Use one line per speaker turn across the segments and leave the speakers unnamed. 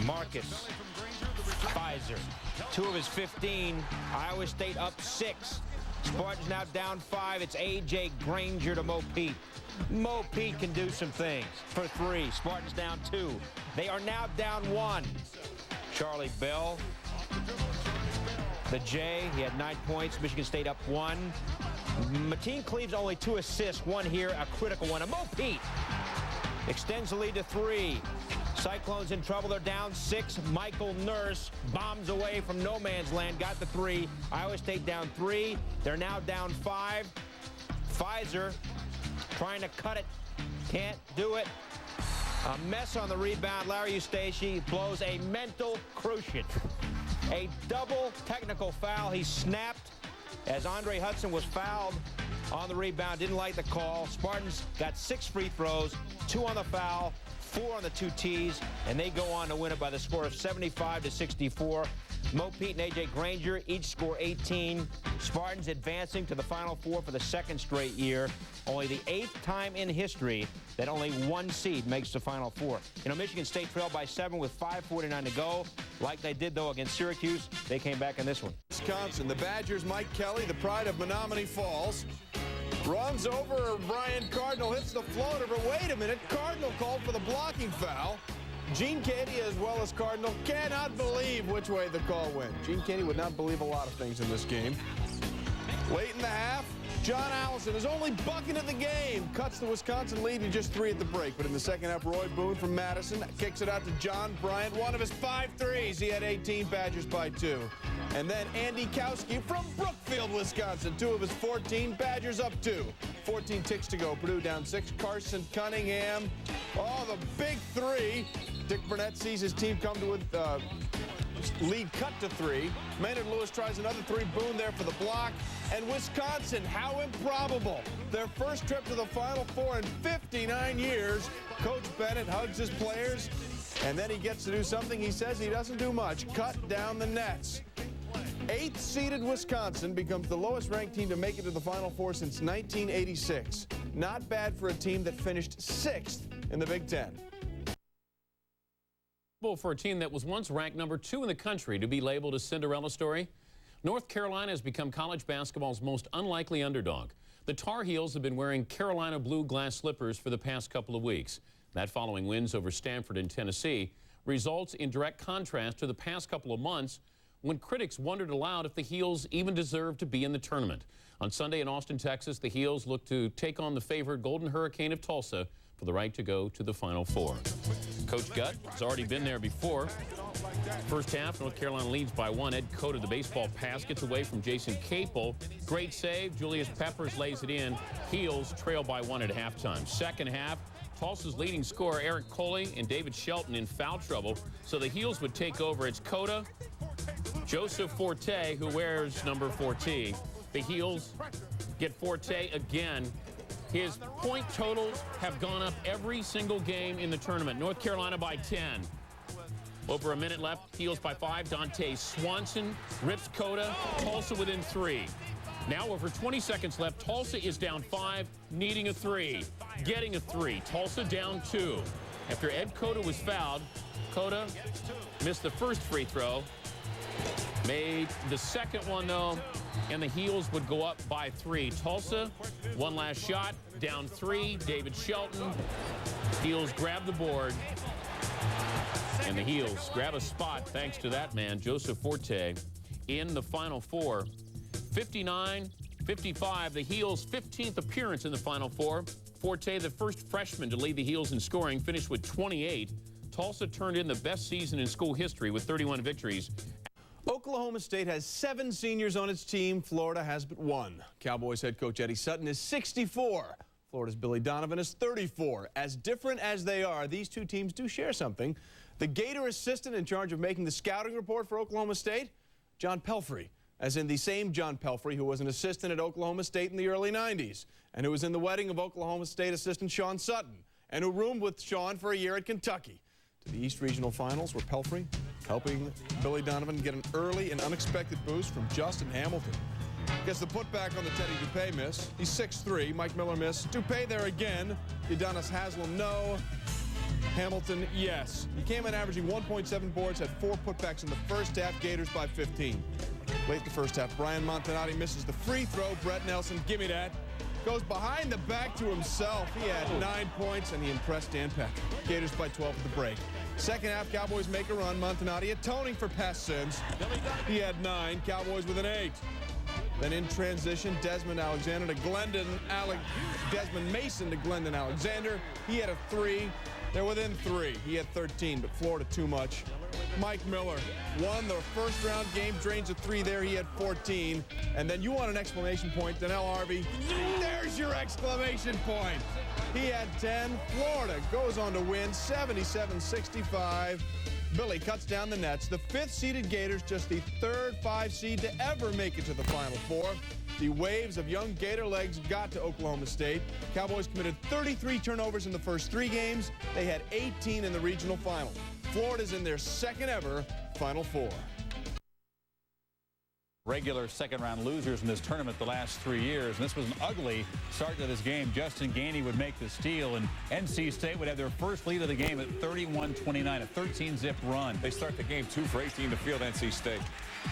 Marcus Pfizer. 2 of his 15. Iowa State up 6. Spartans now down 5. It's A.J. Granger to Mo Pete. Mo Pete can do some things for 3. Spartans down 2. They are now down 1. Charlie Bell, the J, he had 9 points. Michigan State up 1. Mateen Cleaves only 2 assists, 1 here, a critical one. And Mo Pete extends the lead to 3. Cyclones in trouble, they're down 6. Michael Nurse bombs away from no man's land, got the 3. Iowa State down 3. They're now down 5. Pfizer trying to cut it, can't do it. A mess on the rebound. Larry Eustace blows a mental cruciate. A double technical foul. He snapped as Andre Hudson was fouled on the rebound. Didn't like the call. Spartans got 6 free throws, 2 on the foul, 4 on the 2 tees, and they go on to win it by the score of 75-64. Mo Pete and A.J. Granger each score 18. Spartans advancing to the Final Four for the 2nd straight year. Only the 8th time in history that only 1 seed makes the Final Four. You know, Michigan State trailed by 7 with 5:49 to go. Like they did, though, against Syracuse, they came back in this one.
Wisconsin, the Badgers, Mike Kelly, the pride of Menominee Falls, runs over Brian Cardinal, hits the floater, but wait a minute, Cardinal called for the blocking foul. Gene Candy, as well as Cardinal, cannot believe which way the call went. Gene Candy would not believe a lot of things in this game. Late in the half, John Allison, his only bucket of the game, cuts the Wisconsin lead to just 3 at the break. But in the second half, Roy Boone from Madison kicks it out to John Bryant, 1 of his 5 threes. He had 18, Badgers by 2. And then Andy Kowski from Brookfield, Wisconsin, 2 of his 14, Badgers up 2. 14 ticks to go, Purdue down 6. Carson Cunningham, oh, the big 3. Dick Burnett sees his team come to a lead cut to 3. Maynard Lewis tries another 3. Boone there for the block. And Wisconsin, how improbable. Their first trip to the Final Four in 59 years. Coach Bennett hugs his players, and then he gets to do something he says he doesn't do much, cut down the nets. 8th-seeded Wisconsin becomes the lowest-ranked team to make it to the Final Four since 1986. Not bad for a team that finished 6th in the Big Ten.
For a team that was once ranked number 2 in the country to be labeled a Cinderella story, North Carolina has become college basketball's most unlikely underdog. The Tar Heels have been wearing Carolina blue glass slippers for the past couple of weeks. That following wins over Stanford and Tennessee results in direct contrast to the past couple of months when critics wondered aloud if the Heels even deserved to be in the tournament. On Sunday in Austin, Texas, the Heels look to take on the favored Golden Hurricane of Tulsa for the right to go to the Final Four. Coach Gutt has already been there before. First half, North Carolina leads by 1. Ed Cota, the baseball pass, gets away from Jason Capel. Great save. Julius Peppers lays it in. Heels trail by 1 at halftime. Second half, Tulsa's leading scorer, Eric Coley, and David Shelton in foul trouble, so the Heels would take over. It's Cota, Joseph Forte, who wears number 14. The Heels get Forte again. His point totals have gone up every single game in the tournament. North Carolina by 10. Over a minute left, Heels by 5. Dante Swanson rips Cota. Tulsa within 3. Now over 20 seconds left, Tulsa is down 5, needing a 3. Getting a 3. Tulsa down 2. After Ed Cota was fouled, Cota missed the first free throw. Made the second one, though, and the Heels would go up by 3. Tulsa, one last shot, down 3. David Shelton. Heels grab the board. And the Heels grab a spot thanks to that man, Joseph Forte, in the Final Four. 59-55, the Heels' 15th appearance in the Final Four. Forte, the first freshman to lead the Heels in scoring, finished with 28. Tulsa turned in the best season in school history with 31 victories.
Oklahoma State has 7 seniors on its team. Florida has but 1. Cowboys head coach Eddie Sutton is 64. Florida's Billy Donovan is 34. As different as they are, these two teams do share something. The Gator assistant in charge of making the scouting report for Oklahoma State, John Pelfrey, as in the same John Pelfrey who was an assistant at Oklahoma State in the early 90s and who was in the wedding of Oklahoma State assistant Sean Sutton and who roomed with Sean for a year at Kentucky. To the East Regional Finals, where Pelfrey helping Billy Donovan get an early and unexpected boost from Justin Hamilton. Gets the putback on the Teddy Dupay miss. He's 6'3". Mike Miller miss. Dupay there again. Udonis Haslam, no. Hamilton, yes. He came in averaging 1.7 boards, had 4 putbacks in the first half. Gators by 15. Late in the first half, Brian Montanati misses the free throw. Brett Nelson, gimme that. Goes behind the back to himself. He had 9 points, and he impressed Dan Patrick. Gators by 12 at the break. Second half, Cowboys make a run. Montanati atoning for past sins. He had 9. Cowboys with an 8. Then in transition, Desmond Mason to Glendon Alexander. He had a 3. They're within 3. He had 13, but Florida too much. Mike Miller won the first round game, drains a 3 there. He had 14. And then you want an exclamation point, Donnell Harvey. There's your exclamation point. He had 10. Florida goes on to win 77-65. Billy cuts down the nets. The 5th-seeded Gators, just the 3rd 5 seed to ever make it to the Final Four. The waves of young Gator legs got to Oklahoma State. Cowboys committed 33 turnovers in the first 3 games. They had 18 in the regional final. Florida's in their 2nd ever Final Four.
Regular second-round losers in this tournament the last 3 years, and this was an ugly start to this game. Justin Gainey would make the steal, and NC State would have their first lead of the game at 31-29, a 13-zip run.
They start the game 2 for 18 to field NC State.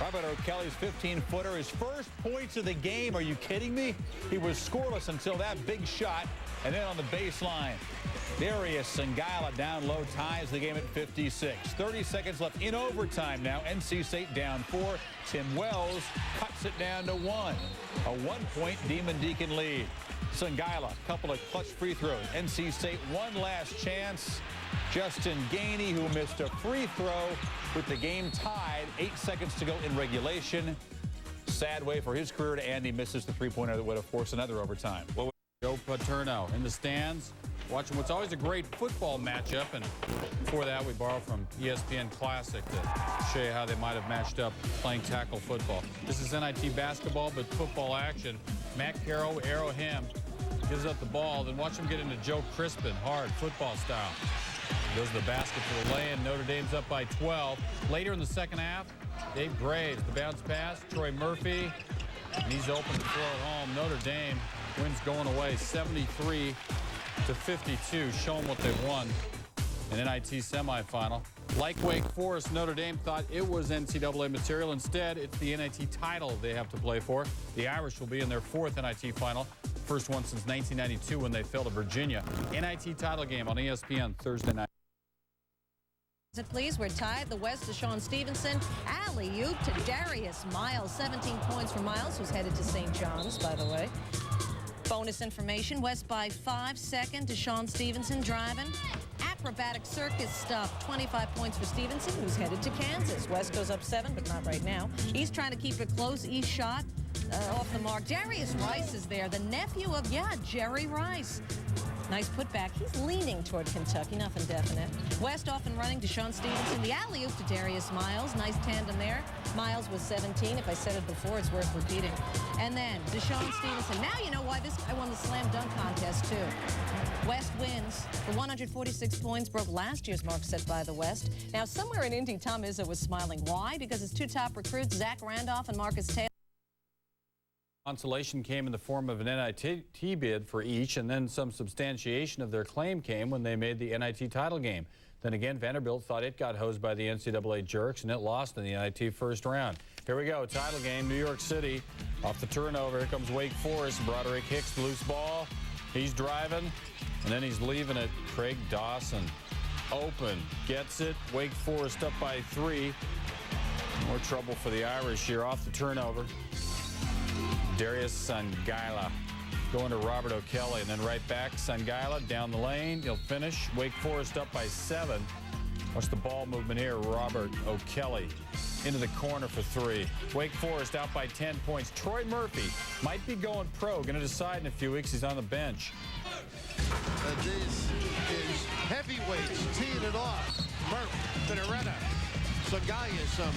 Robert O'Kelly's 15-footer, his first points of the game. Are you kidding me? He was scoreless until that big shot, and then on the baseline, Darius Sangala down low ties the game at 56. 30 seconds left in overtime now. NC State down 4. Tim Wells cuts it down to 1. A 1-point Demon Deacon lead. Sangala, couple of clutch free throws. NC State one last chance. Justin Gainey, who missed a free throw with the game tied. 8 seconds to go in regulation. Sad way for his career to end. He misses the three-pointer that would have forced another overtime.
Joe Paterno in the stands, watching what's always a great football matchup. And before that, we borrow from ESPN Classic to show you how they might have matched up playing tackle football. This is NIT basketball, but football action. Matt Carroll, arrow him, gives up the ball. Then watch him get into Joe Crispin, hard football style. Goes to the basket for the lay-in. Notre Dame's up by 12. Later in the second half, Dave Graves, the bounce pass. Troy Murphy, and he's open to throw it home. Notre Dame wins going away 73-52. Show them what they've won in NIT semifinal. Like Wake Forest, Notre Dame thought it was NCAA material. Instead, it's the NIT title they have to play for. The Irish will be in their 4th NIT final. First one since 1992 when they fell to Virginia. NIT title game on ESPN Thursday night.
Please, we're tied. The West to Sean Stevenson. Alley-oop to Darius Miles. 17 points for Miles, who's headed to St. John's, by the way. Bonus information, West by 5. Second to Sean Stevenson, driving. Acrobatic circus stuff. 25 points for Stevenson, who's headed to Kansas. West goes up 7, but not right now. He's trying to keep it close. East shot off the mark. Darius Rice is there, the nephew of, Jerry Rice. Nice putback. He's leaning toward Kentucky, nothing definite. West off and running to Sean Stevenson. The alley-oop to Darius Miles. Nice tandem there. Miles was 17. If I said it before, it's worth repeating. And then Deshaun Stevenson. Now you know why this guy won the slam dunk contest, too. West wins. The 146 points broke last year's mark set by the West. Now, somewhere in Indy, Tom Izzo was smiling. Why? Because his 2 top recruits, Zach Randolph and Marcus Taylor.
Consolation came in the form of an NIT bid for each, and then some substantiation of their claim came when they made the NIT title game. Then again, Vanderbilt thought it got hosed by the NCAA jerks, and it lost in the NIT first round. Here we go, title game, New York City. Off the turnover, here comes Wake Forest. Broderick Hicks, loose ball. He's driving, and then he's leaving it. Craig Dawson, open, gets it. Wake Forest up by 3. More trouble for the Irish here off the turnover. Darius Sangala going to Robert O'Kelly, and then right back. Sangala down the lane. He'll finish. Wake Forest up by 7. Watch the ball movement here. Robert O'Kelly into the corner for 3. Wake Forest out by 10 points. Troy Murphy might be going pro. Going to decide in a few weeks. He's on the bench.
This is heavyweights teeing it off. Murphy, Pinaretta, Sangaya, some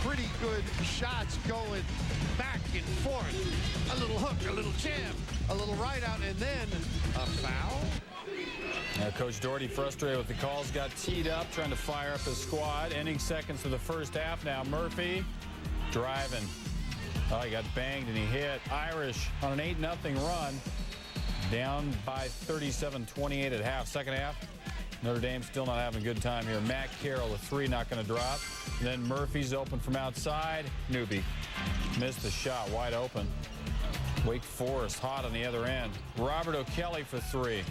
pretty good shots going back and forth. A little hook, a little jam, a little right out, and then a foul.
Now, Coach Doherty, frustrated with the calls, got teed up, trying to fire up his squad. Ending seconds of the first half now. Murphy driving. Oh, he got banged and he hit. Irish on an 8-0 run. Down by 37-28 at half. Second half, Notre Dame still not having a good time here. Matt Carroll, the three not going to drop. And then Murphy's open from outside. Newby missed the shot, wide open. Wake Forest hot on the other end. Robert O'Kelly for three.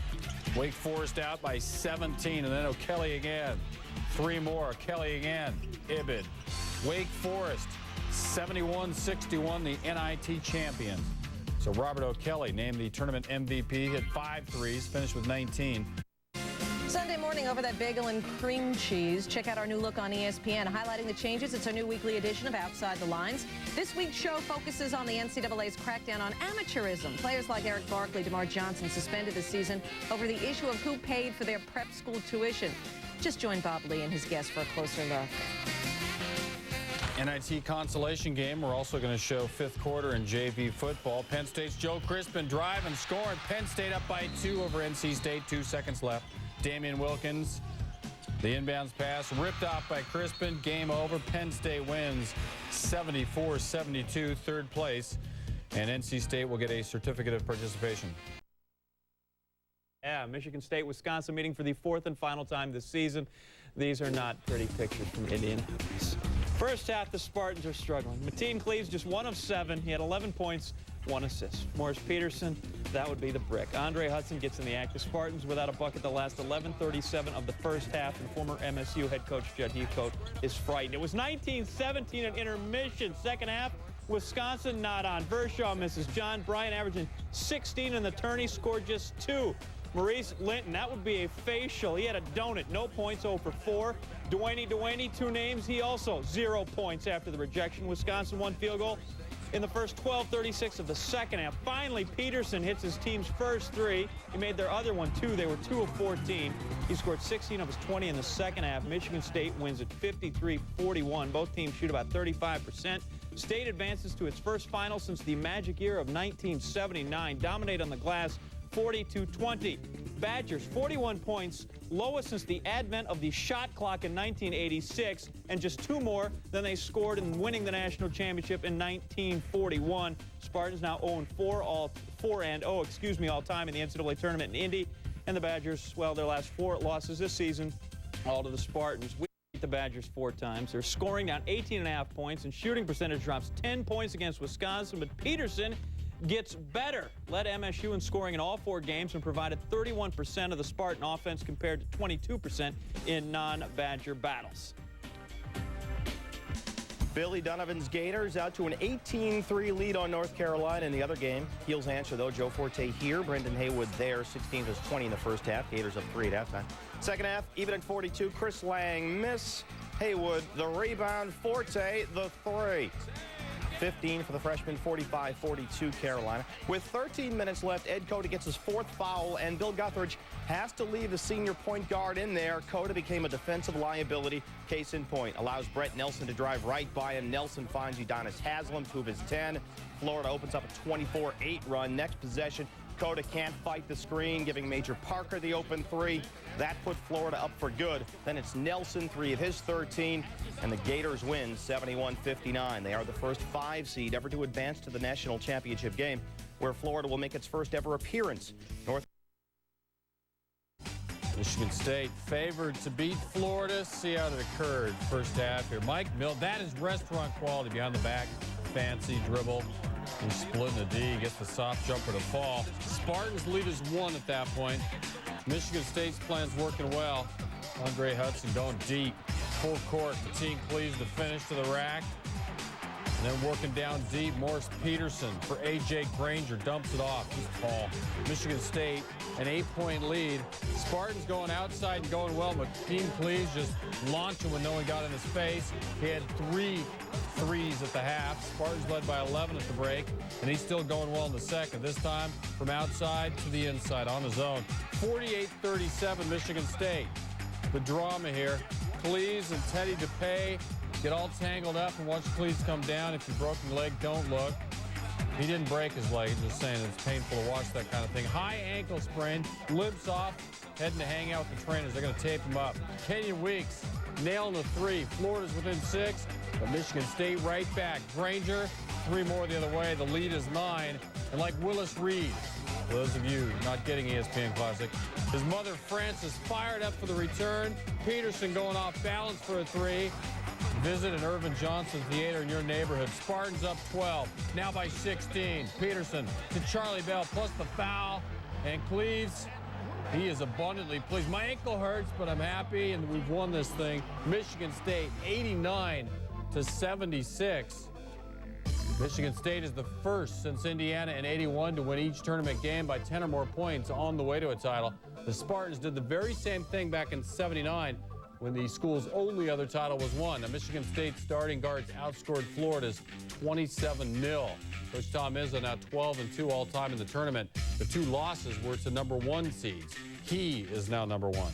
Wake Forest out by 17, and then O'Kelly again. Three more, O'Kelly again. Ibid. Wake Forest, 71-61, the NIT champion. So Robert O'Kelly named the tournament MVP, hit 5 threes, finished with 19.
Sunday morning over that bagel and cream cheese. Check out our new look on ESPN, highlighting the changes. It's our new weekly edition of Outside the Lines. This week's show focuses on the NCAA's crackdown on amateurism. Players like Eric Barkley, DeMar Johnson suspended this season over the issue of who paid for their prep school tuition. Just join Bob Lee and his guests for a closer look.
NIT consolation game. We're also going to show fifth quarter in JV football. Penn State's Joe Crispin driving, scoring. Penn State up by 2 over NC State. 2 seconds left. Damian Wilkins, the inbounds pass ripped off by Crispin. Game over. Penn State wins 74-72, third place. And NC State will get a certificate of participation.
Yeah, Michigan State, Wisconsin meeting for the 4th and final time this season. These are not pretty pictures from Indianapolis. First half, the Spartans are struggling. Mateen Cleaves just 1 of 7. He had 11 points, 1 assist. Morris Peterson, that would be the brick. Andre Hudson gets in the act. The Spartans without a bucket the last 11:37 of the first half, and former MSU head coach Judd Heathcote is frightened. It was 19-17 at intermission. Second half, Wisconsin not on. Vershaw misses. John Bryant averaging 16 in the tourney, scored just 2. Maurice Linton, that would be a facial. He had a donut, no points, 0 for 4. Duaney, 2 names. He also 0 points after the rejection. Wisconsin 1 field goal in the first 12:36 of the second half. Finally, Peterson hits his team's first 3. He made their other one 2. They were 2 of 14. He scored 16 of his 20 in the second half. Michigan State wins at 53-41. Both teams shoot about 35%. State advances to its first final since the magic year of 1979. Dominate on the glass, 42-20. Badgers, 41 points, lowest since the advent of the shot clock in 1986, and just 2 more than they scored in winning the national championship in 1941. Spartans now 0-4 all time in the NCAA tournament in Indy, and the Badgers, well, their last 4 losses this season, all to the Spartans. We beat the Badgers 4 times. They're scoring down 18.5 points, and shooting percentage drops 10 points against Wisconsin, but Peterson gets better. Led MSU in scoring in all 4 games and provided 31% of the Spartan offense compared to 22% in non-Badger battles.
Billy Donovan's Gators out to an 18-3 lead on North Carolina in the other game. Heels answer, though. Joe Forte here, Brendan Haywood there. 16 was 20 in the first half. Gators up 3 at halftime. Second half, even at 42. Chris Lang miss. Haywood the rebound. Forte the 3. 15 for the freshman, 45-42 Carolina. With 13 minutes left, Ed Cota gets his 4th foul, and Bill Guthridge has to leave the senior point guard in there. Cota became a defensive liability. Case in point, allows Brett Nelson to drive right by him. Nelson finds Udonis Haslam, 2 of his 10. Florida opens up a 24-8 run. Next possession, Cota can't fight the screen, giving Major Parker the open 3. That put Florida up for good. Then it's Nelson, 3 of his 13, and the Gators win 71-59. They are the first 5 seed ever to advance to the national championship game, where Florida will make its first ever appearance.
Michigan State favored to beat Florida. See how it occurred first half here. Mike Mill, that is restaurant quality behind the back. Fancy dribble. He's splitting the D, gets the soft jumper to fall. Spartans lead is 1 at that point. Michigan State's plan's working well. Andre Hudson going deep. Full court. Mateen Cleaves to finish to the rack. And then working down deep, Morris Peterson for A.J. Granger. Dumps it off. He's tall. Michigan State, an 8-point lead. Spartans going outside and going well. Mateen Cleaves just launching when no one got in his face. He had 3 threes at the half. Spartans led by 11 at the break, and he's still going well in the second. This time from outside to the inside on his own. 48-37 Michigan State. The drama here. Cleaves and Teddy DePay get all tangled up, and watch Cleaves come down. If you broke your leg, don't look. He didn't break his leg. Just saying it's painful to watch that kind of thing. High ankle sprain, limps off, heading to hang out with the trainers. They're going to tape him up. Kenyon Weeks nailing the 3. Florida's within 6, but Michigan State right back. Granger, 3 more the other way. The lead is 9. And like Willis Reed, For those of you not getting ESPN Classic, his mother, Frances, fired up for the return. Peterson going off balance for a three. Visit at Irvin Johnson Theater in your neighborhood. Spartans up 12, now by 16. Peterson to Charlie Bell, plus the foul. And Cleves, he is abundantly pleased. My ankle hurts, but I'm happy, and we've won this thing. Michigan State, 89-76. Michigan State is the first since Indiana in 81 to win each tournament game by 10 or more points on the way to a title. The Spartans did the very same thing back in 79 when the school's only other title was won. Now, Michigan State starting guards outscored Florida's 27-0. Coach Tom Izzo now 12-2 all time in the tournament. The two losses were to #1 seeds. He is now #1.